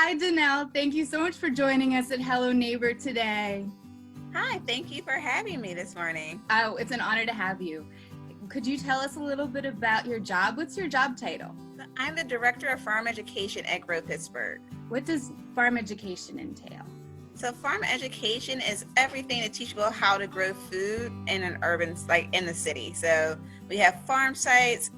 Hi, Denele. Thank you so much for joining us at Hello Neighbor today. Hi, thank you for having me this morning. Oh, it's an honor to have you. Could you tell us a little bit about your job? What's your job title? I'm the Director of Farm Education at Grow Pittsburgh. What does farm education entail? So farm education is everything to teach people how to grow food in an urban, like in the city. So we have farm sites,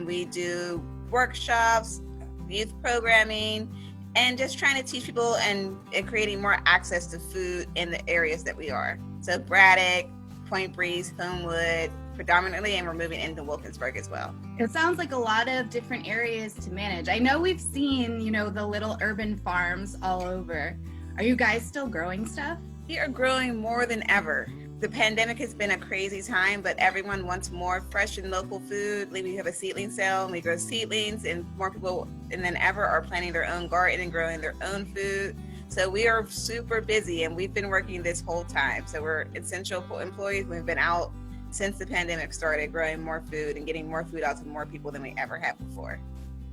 we do workshops, youth programming, and just trying to teach people and creating more access to food in the areas that we are. So Braddock, Point Breeze, Homewood, predominantly, and we're moving into Wilkinsburg as well. It sounds like a lot of different areas to manage. I know we've seen, the little urban farms all over. Are you guys still growing stuff? We are growing more than ever. The pandemic has been a crazy time, but everyone wants more fresh and local food. We have a seedling sale, and we grow seedlings, and more people than ever are planting their own garden and growing their own food. So we are super busy, and we've been working this whole time. So we're essential employees. We've been out since the pandemic started, growing more food and getting more food out to more people than we ever have before.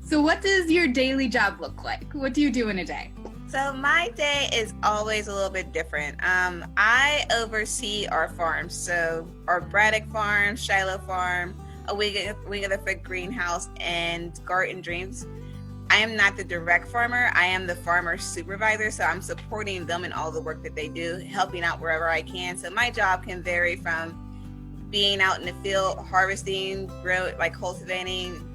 So what does your daily job look like? What do you do in a day? So my day is always a little bit different. I oversee our farms. So our Braddock Farm, Shiloh Farm, a Wing of the Fig Greenhouse, and Garden Dreams. I am not the direct farmer. I am the farmer supervisor. So I'm supporting them in all the work that they do, helping out wherever I can. So my job can vary from being out in the field, harvesting, cultivating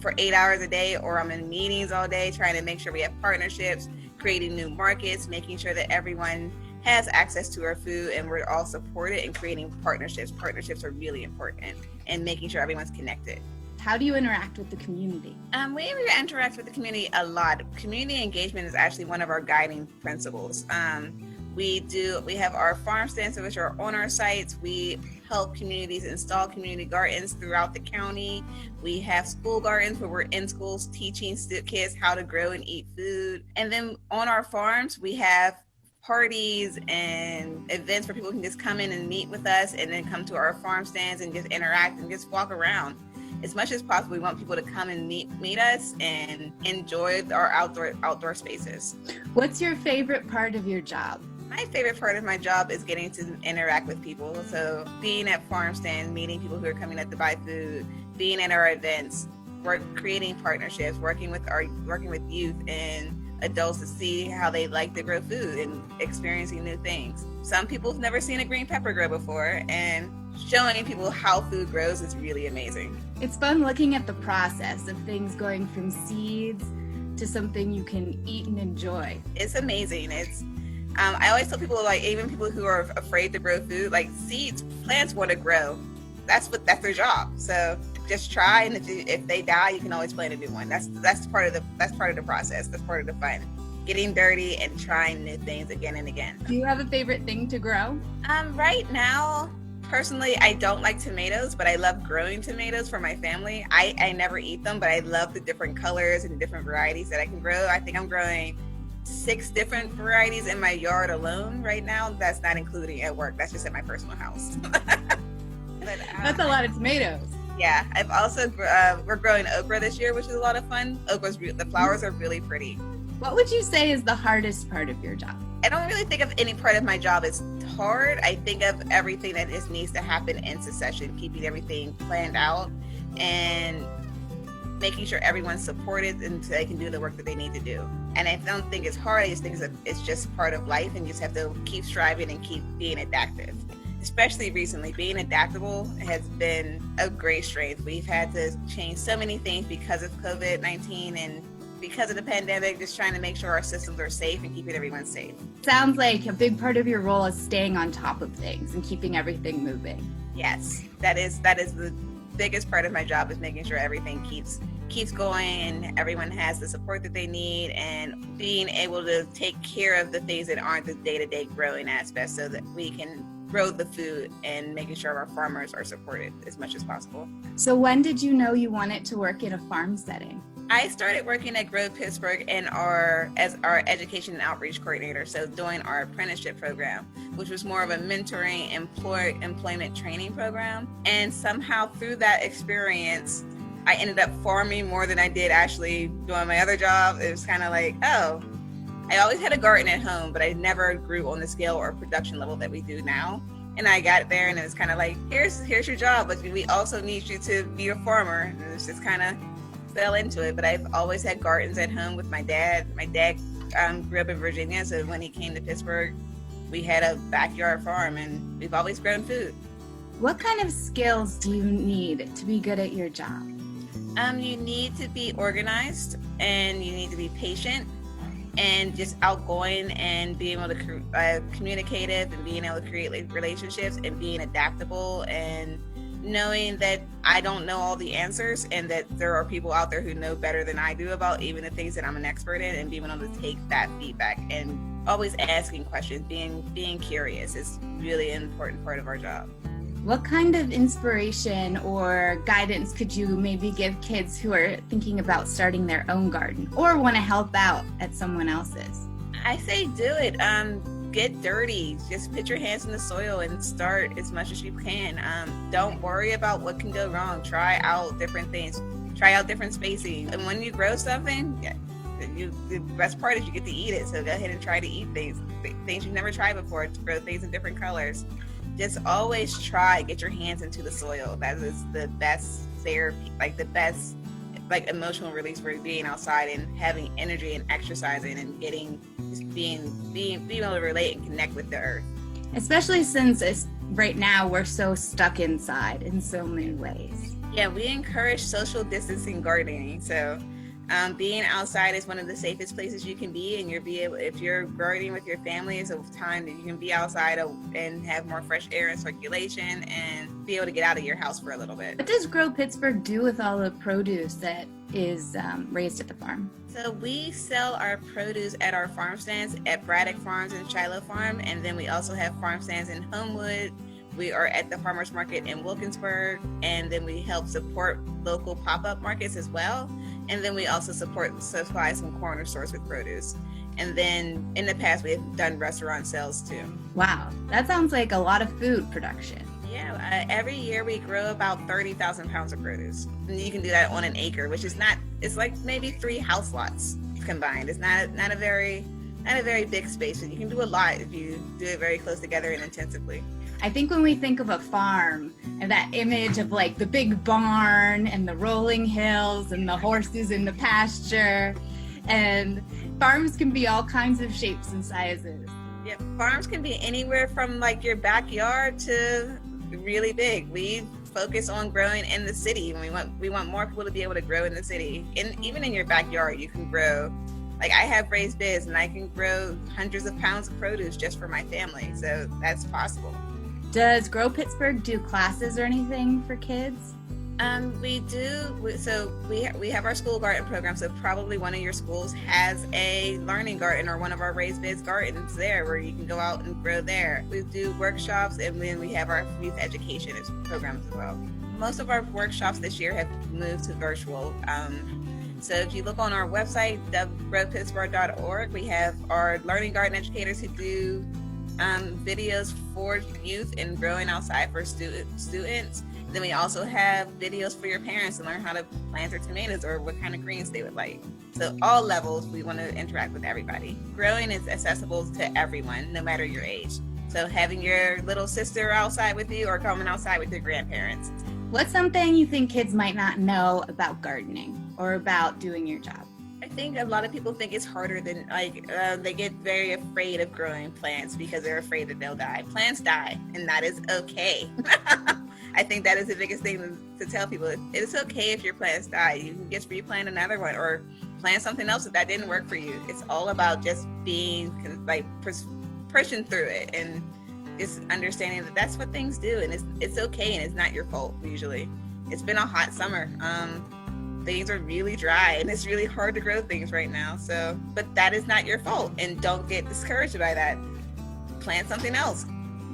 for 8 hours a day, or I'm in meetings all day trying to make sure we have partnerships, creating new markets, making sure that everyone has access to our food and we're all supported, and creating partnerships. Partnerships are really important, and making sure everyone's connected. How do you interact with the community? We interact with the community a lot. Community engagement is actually one of our guiding principles. We have our farm stands, which are on our sites. We help communities install community gardens throughout the county. We have school gardens where we're in schools teaching kids how to grow and eat food. And then on our farms, we have parties and events where people can just come in and meet with us, and then come to our farm stands and just interact and just walk around. As much as possible, we want people to come and meet us and enjoy our outdoor spaces. What's your favorite part of your job? My favorite part of my job is getting to interact with people. So being at farm stands, meeting people who are coming up to buy food, being at our events, creating partnerships, working with youth and adults to see how they like to grow food and experiencing new things. Some people have never seen a green pepper grow before, and showing people how food grows is really amazing. It's fun looking at the process of things going from seeds to something you can eat and enjoy. It's amazing. I always tell people, even people who are afraid to grow food, plants want to grow. That's their job. So just try, and if they die, you can always plant a new one. That's part of the process. That's part of the fun. Getting dirty and trying new things again and again. Do you have a favorite thing to grow? Right now, personally, I don't like tomatoes, but I love growing tomatoes for my family. I never eat them, but I love the different colors and different varieties that I can grow. I think I'm growing 6 different varieties in my yard alone right now. That's not including at work. That's just at my personal house. That's a lot of tomatoes. Yeah, I've also we're growing okra this year, which is a lot of fun. The flowers are really pretty. What would you say is the hardest part of your job? I don't really think of any part of my job as hard. I think of everything that needs to happen in succession, keeping everything planned out and making sure everyone's supported and so they can do the work that they need to do. And I don't think it's hard. I just think it's just part of life, and you just have to keep striving and keep being adaptive. Especially recently, being adaptable has been a great strength. We've had to change so many things because of COVID-19 and because of the pandemic, just trying to make sure our systems are safe and keeping everyone safe. Sounds like a big part of your role is staying on top of things and keeping everything moving. Yes, that is the biggest part of my job, is making sure everything keeps going and everyone has the support that they need, and being able to take care of the things that aren't the day-to-day growing aspects, so that we can grow the food and making sure our farmers are supported as much as possible. So when did you know you wanted to work in a farm setting? I started working at Grow Pittsburgh as our education and outreach coordinator, so doing our apprenticeship program, which was more of a mentoring employment training program. And somehow through that experience, I ended up farming more than I did actually doing my other job. It was kind of like, oh, I always had a garden at home, but I never grew on the scale or production level that we do now. And I got there and it was kind of like, here's your job, but we also need you to be a farmer. And it's just kind of fell into it. But I've always had gardens at home with my dad. My dad grew up in Virginia, so when he came to Pittsburgh, we had a backyard farm and we've always grown food. What kind of skills do you need to be good at your job? You need to be organized and you need to be patient and just outgoing and being able to communicative and being able to create relationships and being adaptable and knowing that I don't know all the answers and that there are people out there who know better than I do about even the things that I'm an expert in, and being able to take that feedback and always asking questions, being curious is really an important part of our job. What kind of inspiration or guidance could you maybe give kids who are thinking about starting their own garden or want to help out at someone else's? I say do it. Get dirty. Just put your hands in the soil and start as much as you can. Don't worry about what can go wrong. Try out different things. Try out different spacing. And when you grow something, the best part is you get to eat it. So go ahead and try to eat things you've never tried before. To grow things in different colors. Just always try, get your hands into the soil. That is the best therapy, like the best emotional release for being outside and having energy and exercising and being able to relate and connect with the earth. Especially since right now we're so stuck inside in so many ways. Yeah, we encourage social distancing gardening. So being outside is one of the safest places you can be, and if you're gardening with your family, it's a time that you can be outside and have more fresh air and circulation and be able to get out of your house for a little bit. What does Grow Pittsburgh do with all the produce that is raised at the farm? So we sell our produce at our farm stands at Braddock Farms and Shiloh Farm, and then we also have farm stands in Homewood. We are at the farmers market in Wilkinsburg, and then we help support local pop-up markets as well. And then we also supply some corner stores with produce. And then in the past, we have done restaurant sales too. Wow, that sounds like a lot of food production. Yeah, every year we grow about 30,000 pounds of produce. And you can do that on an acre, which is it's like maybe 3 house lots combined. It's not a very big space, but you can do a lot if you do it very close together and intensively. I think when we think of a farm and that image of like the big barn and the rolling hills and the horses in the pasture, and farms can be all kinds of shapes and sizes. Yeah, farms can be anywhere from like your backyard to really big. We focus on growing in the city. We want more people to be able to grow in the city. And even in your backyard, you can grow. Like I have raised beds and I can grow hundreds of pounds of produce just for my family. So that's possible. Does Grow Pittsburgh do classes or anything for kids? We do. We have our school garden program. So probably one of your schools has a learning garden or one of our raised beds gardens there where you can go out and grow there. We do workshops, and then we have our youth education programs as well. Most of our workshops this year have moved to virtual. So if you look on our website, growpittsburgh.org, we have our learning garden educators who do videos for youth and growing outside for students. Then we also have videos for your parents to learn how to plant their tomatoes or what kind of greens they would like. So all levels, we want to interact with everybody. Growing is accessible to everyone, no matter your age. So having your little sister outside with you or coming outside with your grandparents. What's something you think kids might not know about gardening or about doing your job? I think a lot of people think it's harder than they get very afraid of growing plants because they're afraid that they'll die. Plants die, and that is okay. I think that is the biggest thing to tell people. It's okay if your plants die. You can just replant another one or plant something else if that didn't work for you. It's all about just being pushing through it and just understanding that that's what things do, and it's okay, and it's not your fault usually. It's been a hot summer. Things are really dry and it's really hard to grow things right now. So, but that is not your fault, and don't get discouraged by that. Plant something else.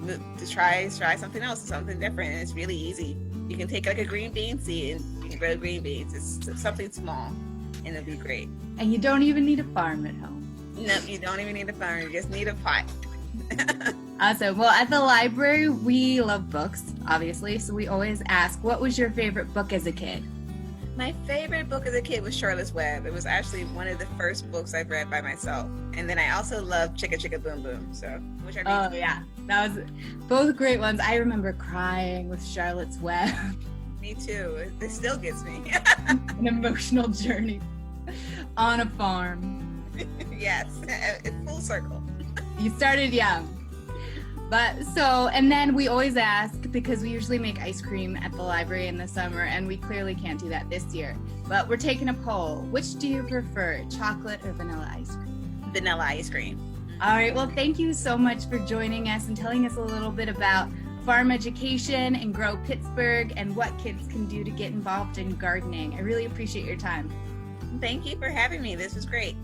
To try something else, something different, and it's really easy. You can take like a green bean seed and you can grow green beans. It's something small, and it'll be great. And you don't even need a farm at home. No, you don't even need a farm. You just need a pot. Awesome. Well, at the library, we love books, obviously. So we always ask, what was your favorite book as a kid? My favorite book as a kid was Charlotte's Web. It was actually one of the first books I've read by myself. And then I also love Chicka Chicka Boom Boom. So, which I read. Oh yeah, that was both great ones. I remember crying with Charlotte's Web. Me too. It still gets me. An emotional journey on a farm. Yes, full circle. You started young. But so, and then we always ask, because we usually make ice cream at the library in the summer, and we clearly can't do that this year. But we're taking a poll. Which do you prefer, chocolate or vanilla ice cream? Vanilla ice cream. All right, well, thank you so much for joining us and telling us a little bit about farm education and Grow Pittsburgh and what kids can do to get involved in gardening. I really appreciate your time. Thank you for having me. This was great.